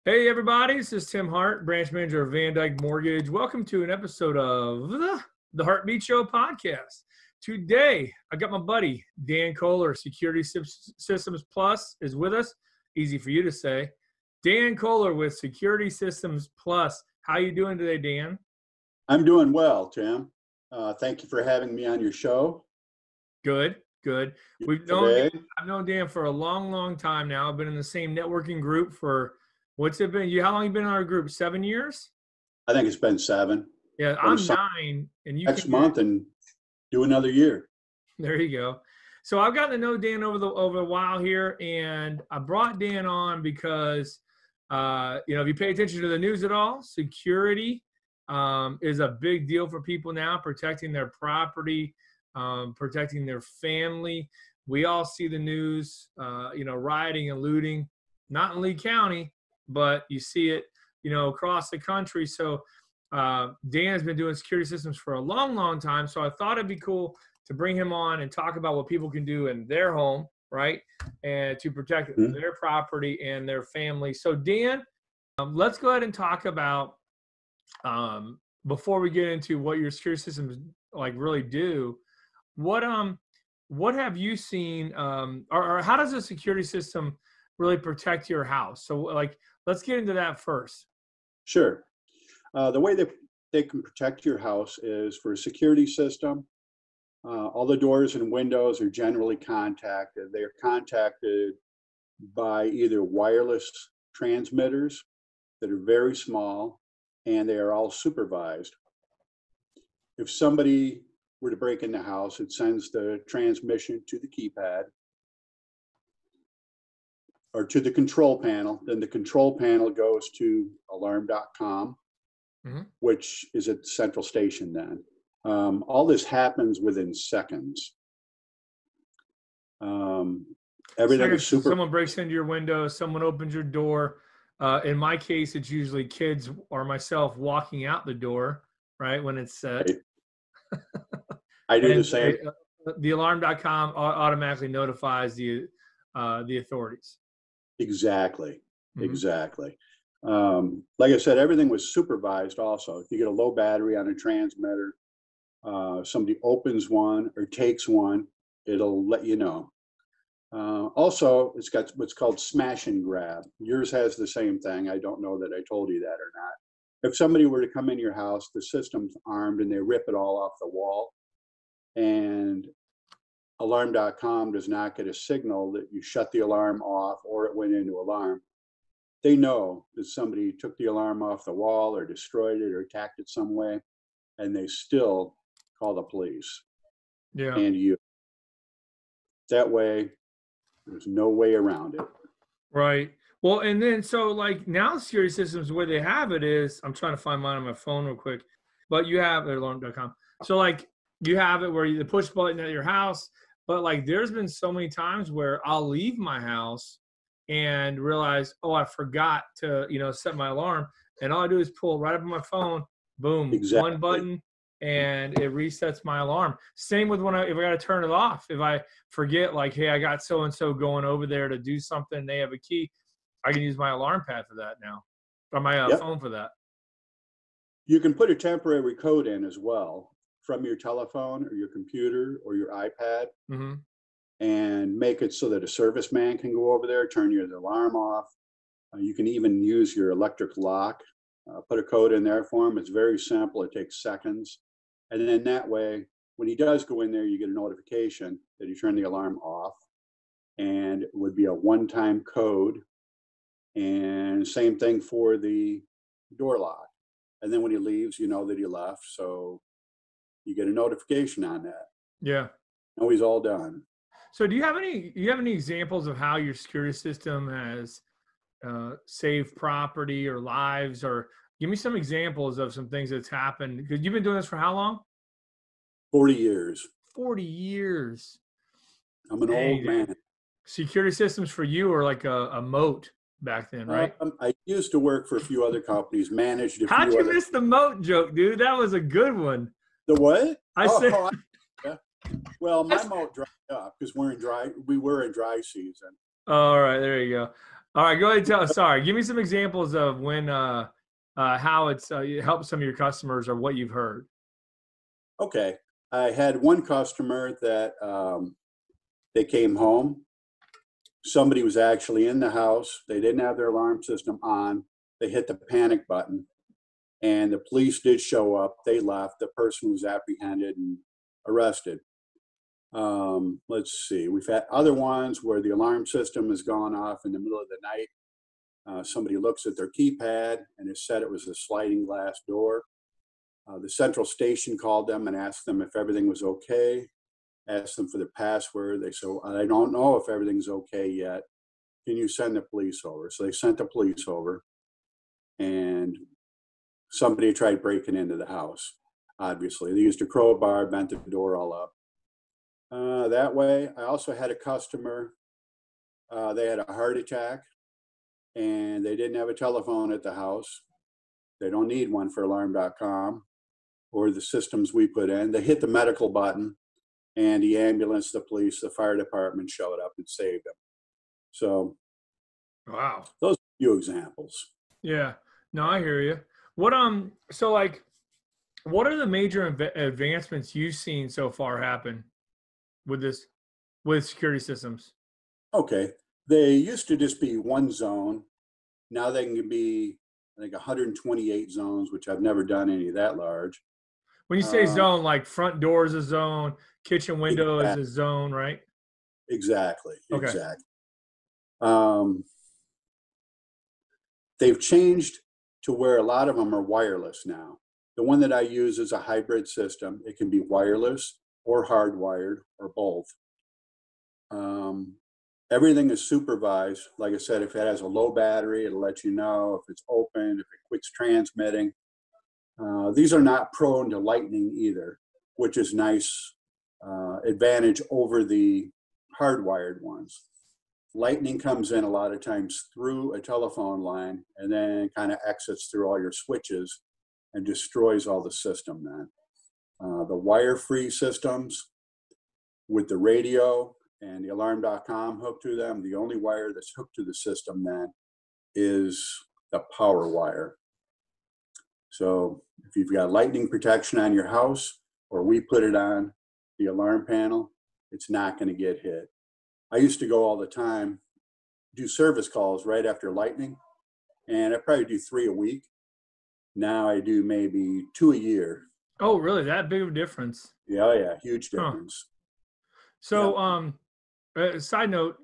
Hey everybody, this is Tim Hart, branch manager of Van Dyke Mortgage. Welcome to an episode of the Heartbeat Show podcast. Today, I got my buddy, Dan Koehler, Security Systems Plus is with us. Easy for you to say. Dan Koehler with Security Systems Plus. How you doing today, Dan? I'm doing well, Tim. Thank you for having me on your show. Good. I've known Dan for a long time now. I've been in the same networking group for what's it been? How long have you been in our group? 7 years? I think it's been 7. Yeah, I'm 9, and you next month and do another year. There you go. So I've gotten to know Dan over a while here, and I brought Dan on because if you pay attention to the news at all, security is a big deal for people now, protecting their property, protecting their family. We all see the news, rioting and looting, not in Lee County, but you see it, across the country. So Dan has been doing security systems for a long time. So I thought it'd be cool to bring him on and talk about what people can do in their home, right? And to protect their property and their family. So Dan, let's go ahead and talk about, before we get into what your security systems really do, what have you seen, or how does a security system really protect your house? So let's get into that first. Sure. The way that they can protect your house is for a security system. All the doors and windows are generally contacted. They are contacted by either wireless transmitters that are very small, and they are all supervised. If somebody were to break in the house, it sends the transmission to the keypad or to the control panel. Then the control panel goes to alarm.com, which is at the central station then. All this happens within seconds. Everything is super. Someone breaks into your window, someone opens your door. In my case, it's usually kids or myself walking out the door, right, when it's set. Right. I do the same. The alarm.com automatically notifies the authorities. Exactly. Like I said, everything was supervised also. If you get a low battery on a transmitter, somebody opens one or takes one, it'll let you know. Also, it's got what's called smash and grab. Yours has the same thing. I don't know that I told you that or not. If somebody were to come in your house, the system's armed and they rip it all off the wall, and alarm.com does not get a signal that you shut the alarm off or it went into alarm, they know that somebody took the alarm off the wall or destroyed it or attacked it some way, and they still call the police. Yeah. And you. That way, there's no way around it. Right. Well, and then so now security systems, the way they have it is, I'm trying to find mine on my phone real quick, but you have alarm.com. So you have it where you push button at your house, but there's been so many times where I'll leave my house and realize, oh, I forgot to, set my alarm. And all I do is pull right up on my phone, boom, Exactly. One button, and it resets my alarm. Same with if I got to turn it off. If I forget, hey, I got so-and-so going over there to do something, they have a key, I can use my alarm pad for that now, or my phone for that. You can put a temporary code in as well from your telephone or your computer or your iPad, and make it so that a serviceman can go over there, turn your alarm off. You can even use your electric lock, put a code in there for him. It's very simple. It takes seconds. And then that way, when he does go in there, you get a notification that he turned the alarm off, and it would be a one-time code. And same thing for the door lock. And then when he leaves, you know that he left. So you get a notification on that. Yeah. Now he's all done. So do you have any examples of how your security system has saved property or lives, or give me some examples of some things that's happened? Because you've been doing this for how long? 40 years. 40 years. I'm an old man. Security systems for you are like a moat back then, right? I used to work for a few other companies, managed a few. How'd you miss the moat joke, dude? That was a good one. The what? Yeah. Well, my moat dried up because we were in dry season. All right, there you go. All right, go ahead and tell. Sorry, give me some examples of when how it's it helped some of your customers or what you've heard. Okay. I had one customer that they came home. Somebody was actually in the house. They didn't have their alarm system on. They hit the panic button, and the police did show up. They left. The person was apprehended and arrested. Let's see. We've had other ones where the alarm system has gone off in the middle of the night. Somebody looks at their keypad and it said it was a sliding glass door. The central station called them and asked them if everything was okay, asked them for the password. They said, I don't know if everything's okay yet. Can you send the police over? So they sent the police over, and somebody tried breaking into the house. Obviously, they used a crowbar, bent the door all up. That way, I also had a customer, they had a heart attack, and they didn't have a telephone at the house. They don't need one for alarm.com or the systems we put in. They hit the medical button, and the ambulance, the police, the fire department showed up and saved them. So Wow. those are a few examples. Yeah. No, I hear you. What so like what are the major advancements you've seen so far happen with this with security systems? Okay. They used to just be one zone. Now they can be, I think, 128 zones, which I've never done any that large. When you say zone, like front door is a zone, kitchen window is a zone, right? Exactly. Okay. Exactly. They've changed to where a lot of them are wireless now. The one that I use is a hybrid system. It can be wireless or hardwired or both. Everything is supervised. Like I said, if it has a low battery, it'll let you know. If it's open, if it quits transmitting. These are not prone to lightning either, which is nice advantage over the hardwired ones. Lightning comes in a lot of times through a telephone line and then kind of exits through all your switches and destroys all the system then. The wire-free systems with the radio and the alarm.com hooked to them, the only wire that's hooked to the system then is the power wire. So if you've got lightning protection on your house, or we put it on the alarm panel, it's not going to get hit. I used to go all the time, do service calls right after lightning, and I probably do 3 a week. Now I do maybe 2 a year. Oh, really? That big of a difference? Yeah, huge difference. Huh. So, side note,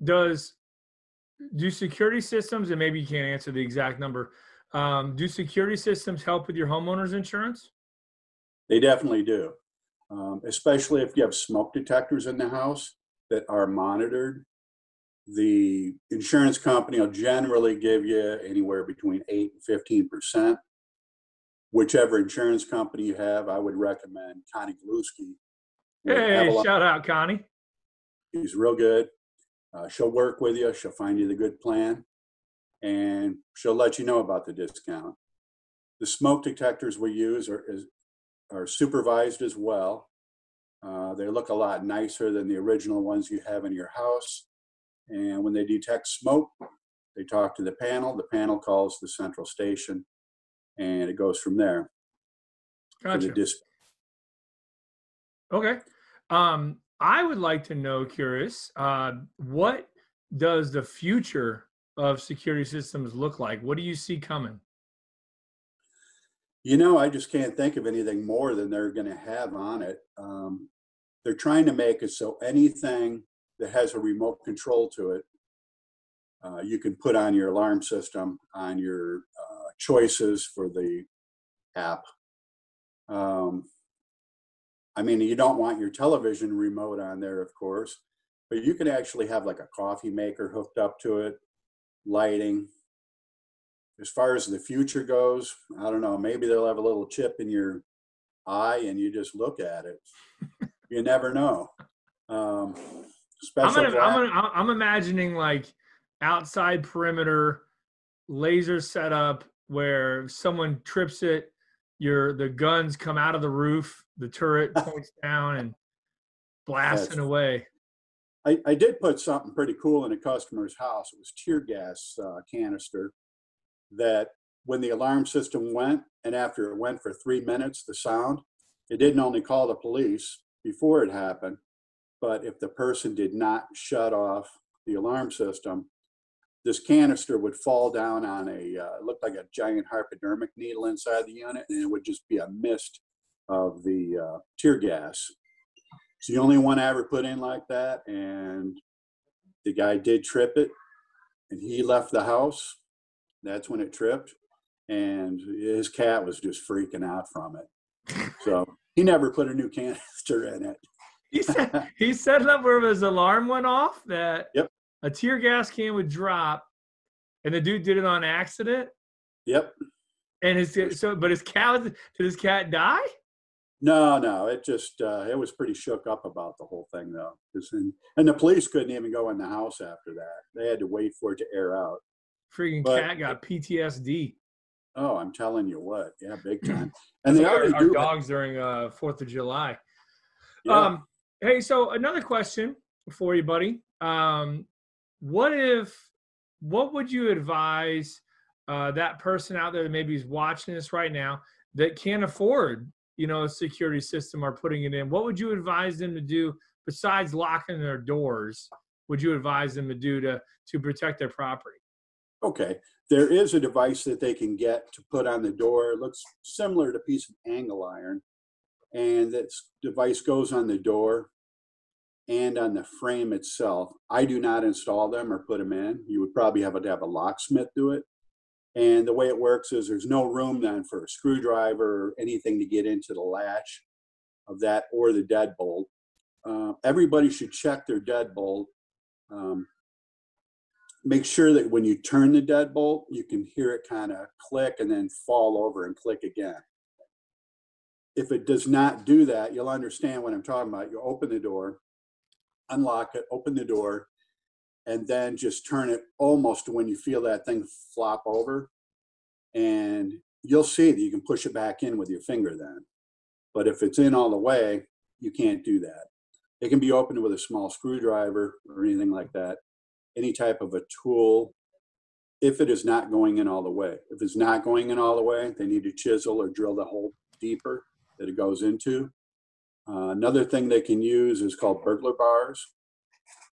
do security systems, and maybe you can't answer the exact number, do security systems help with your homeowner's insurance? They definitely do, especially if you have smoke detectors in the house that are monitored. The insurance company will generally give you anywhere between 8 and 15%. Whichever insurance company you have, I would recommend Connie Galuski. Hey, shout out, Connie. She's real good. She'll work with you. She'll find you the good plan, and she'll let you know about the discount. The smoke detectors we use are supervised as well. They look a lot nicer than the original ones you have in your house. And when they detect smoke, they talk to the panel. The panel calls the central station, and it goes from there. Gotcha. Okay. I would like to know, curious, what does the future of security systems look like? What do you see coming? I just can't think of anything more than they're going to have on it. They're trying to make it so anything that has a remote control to it, you can put on your alarm system, on your choices for the app. You don't want your television remote on there, of course, but you can actually have like a coffee maker hooked up to it, lighting. As far as the future goes, I don't know, maybe they'll have a little chip in your eye and you just look at it. You never know. I'm imagining like outside perimeter laser setup where someone trips it, the guns come out of the roof, the turret points down and blasting away. I did put something pretty cool in a customer's house. It was tear gas canister that when the alarm system went, and after it went for 3 minutes, the sound, it didn't only call the police before it happened, but if the person did not shut off the alarm system, this canister would fall down on it looked like a giant hypodermic needle inside the unit, and it would just be a mist of the tear gas. It's the only one I ever put in like that, and the guy did trip it, and he left the house. That's when it tripped, and his cat was just freaking out from it. So he never put a new canister in it. He set it up where his alarm went off that Yep. a tear gas can would drop, and the dude did it on accident. Yep. And but his cat, did his cat die? No, it just it was pretty shook up about the whole thing though, and the police couldn't even go in the house after that. They had to wait for it to air out. Freaking cat got PTSD. Oh, I'm telling you what, yeah, big time. And they already our dogs during 4th of July. Yeah. Hey, so another question for you, buddy. What would you advise that person out there that maybe is watching this right now that can't afford, a security system or putting it in? What would you advise them to do besides locking their doors? Would you advise them to do to protect their property? Okay, there is a device that they can get to put on the door. It looks similar to a piece of angle iron, and that device goes on the door and on the frame itself. I do not install them or put them in. You would probably have to have a locksmith do it. And the way it works is there's no room then for a screwdriver or anything to get into the latch of that or the deadbolt. Everybody should check their deadbolt. Make sure that when you turn the deadbolt, you can hear it kind of click and then fall over and click again. If it does not do that, you'll understand what I'm talking about. You open the door, unlock it, open the door, and then just turn it almost to when you feel that thing flop over. And you'll see that you can push it back in with your finger then. But if it's in all the way, you can't do that. It can be opened with a small screwdriver or anything like that. Any type of a tool, if it is not going in all the way. If it's not going in all the way, they need to chisel or drill the hole deeper that it goes into. Another thing they can use is called burglar bars.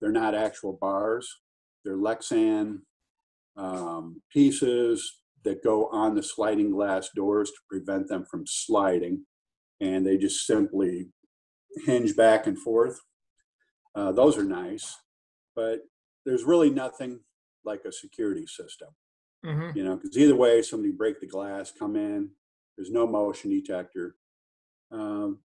They're not actual bars. They're Lexan pieces that go on the sliding glass doors to prevent them from sliding. And they just simply hinge back and forth. Those are nice, but there's really nothing like a security system, because either way, somebody break the glass, come in, there's no motion detector.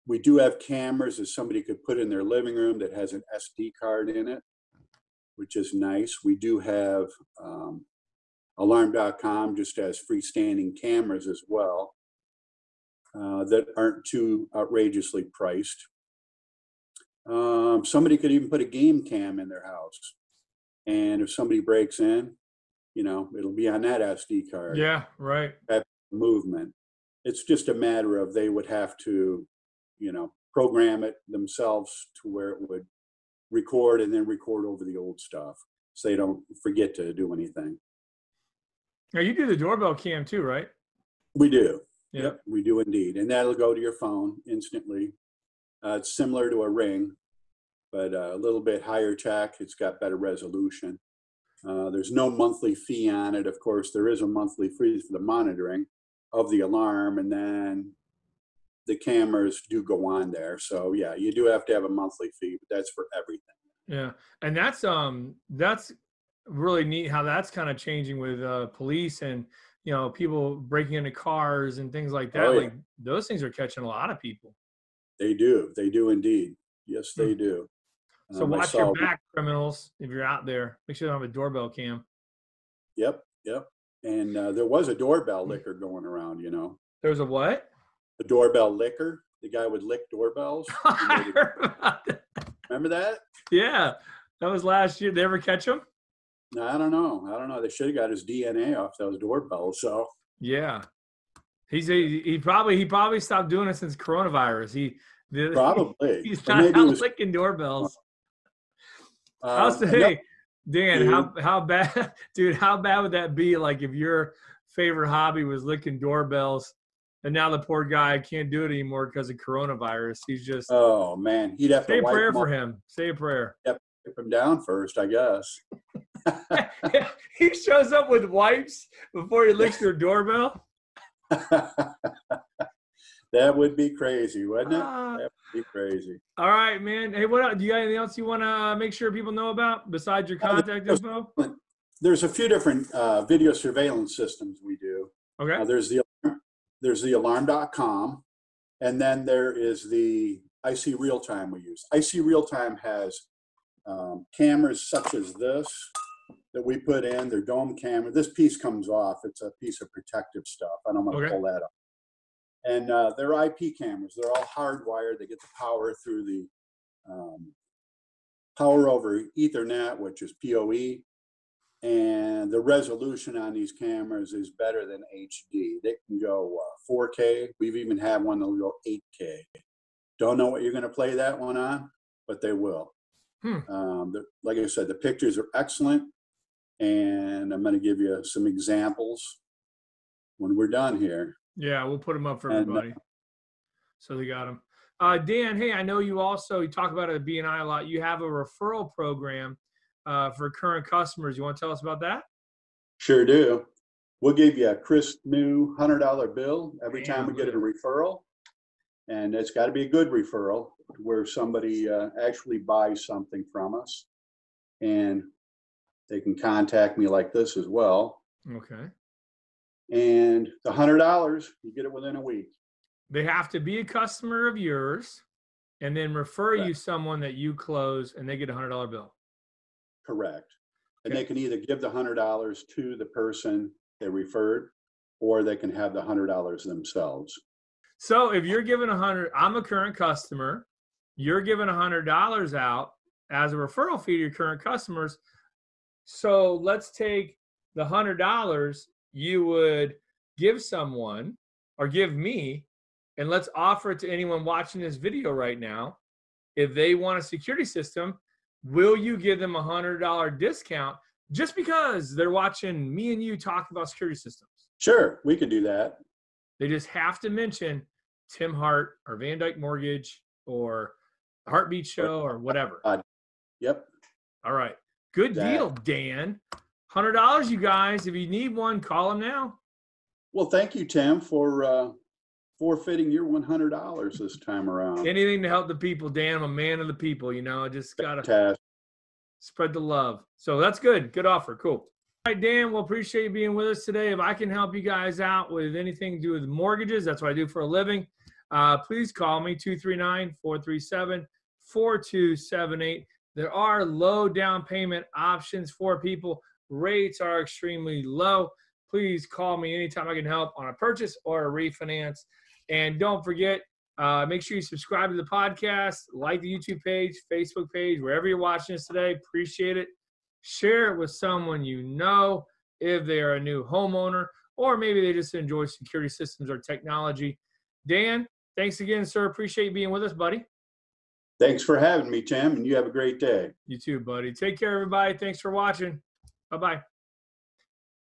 We do have cameras that somebody could put in their living room that has an SD card in it, which is nice. We do have alarm.com just has freestanding cameras as well that aren't too outrageously priced. Somebody could even put a game cam in their house. And if somebody breaks in, it'll be on that SD card. Yeah, right. That movement. It's just a matter of they would have to, program it themselves to where it would record and then record over the old stuff so they don't forget to do anything. Now, you do the doorbell cam too, right? We do. Yeah. Yep, we do indeed. And that'll go to your phone instantly. It's similar to a Ring, but a little bit higher tech. It's got better resolution. There's no monthly fee on it. Of course, there is a monthly fee for the monitoring of the alarm, and then the cameras do go on there. So yeah, you do have to have a monthly fee, but that's for everything. Yeah, and that's really neat how that's kind of changing with police and people breaking into cars and things like that. Oh, yeah. Like those things are catching a lot of people. They do indeed. Yes, they do. So watch your back, criminals, if you're out there. Make sure you don't have a doorbell cam. Yep. And there was a doorbell licker going around, There was a what? A doorbell licker. The guy would lick doorbells. I heard about that. Remember that? Yeah, that was last year. Did they ever catch him? No, I don't know. They should have got his DNA off those doorbells. So yeah, he probably stopped doing it since coronavirus. Probably. He's not out licking doorbells. I'll say, Another hey, Dan, issue, how bad, dude? How bad would that be? Like if your favorite hobby was licking doorbells, and now the poor guy can't do it anymore because of coronavirus. He's just oh man, he'd have to say a wipe prayer them for all, him. Say a prayer. wipe them down first, I guess. He shows up with wipes before he licks your doorbell. That would be crazy, wouldn't it? Uh, That would be crazy. all right, man. Hey, what else? Do you got anything else you want to make sure people know about besides your contact info? There's a few different video surveillance systems we do. Okay. There's the alarm.com, and then there is the IC Real Time we use. IC Real Time has cameras such as this that we put in. They're dome camera. This piece comes off. It's a piece of protective stuff. I don't want to pull that up. And they're IP cameras. They're all hardwired. They get the power through the power over Ethernet, which is PoE. And the resolution on these cameras is better than HD. They can go 4K. We've even had one that'll go 8K. Don't know what you're going to play that one on, but they will. Like I said, the pictures are excellent. And I'm going to give you some examples when we're done here. Yeah, we'll put them up for everybody. So they got them. Dan, hey, I know you talk about it at BNI a lot. You have a referral program for current customers. You want to tell us about that? Sure do. We'll give you a crisp new $100 bill every time we get a referral. And it's got to be a good referral where somebody actually buys something from us. And they can contact me like this as well. Okay. And the $100, you get it within a week. They have to be a customer of yours and then refer you someone that you close and they get a $100 bill. Correct. And they can either give the $100 to the person they referred, or they can have the $100 themselves. So if you're giving I'm a current customer, you're giving $100 out as a referral fee to your current customers. So let's take the $100 you would give someone or give me, and let's offer it to anyone watching this video right now. If they want a security system, will you give them a $100 discount just because they're watching me and you talk about security systems? Sure, we can do that. They just have to mention Tim Hart or Van Dyke Mortgage or Heartbeat Show or whatever. Yep. All right. Good deal, Dan. $100, you guys. If you need one, call them now. Well, thank you, Tim, for forfeiting your $100 this time around. Anything to help the people, Dan. I'm a man of the people, I just got to spread the love. So that's good. Good offer. Cool. All right, Dan, we'll appreciate you being with us today. If I can help you guys out with anything to do with mortgages, that's what I do for a living. Please call me, 239-437-4278. There are low down payment options for people. Rates are extremely low. Please call me anytime I can help on a purchase or a refinance. And don't forget, make sure you subscribe to the podcast, like the YouTube page, Facebook page, wherever you're watching us today. Appreciate it. Share it with someone you know if they are a new homeowner, or maybe they just enjoy security systems or technology. Dan, thanks again, sir. Appreciate you being with us, buddy. Thanks for having me, Tim, and you have a great day. You too, buddy. Take care, everybody. Thanks for watching. Bye-bye.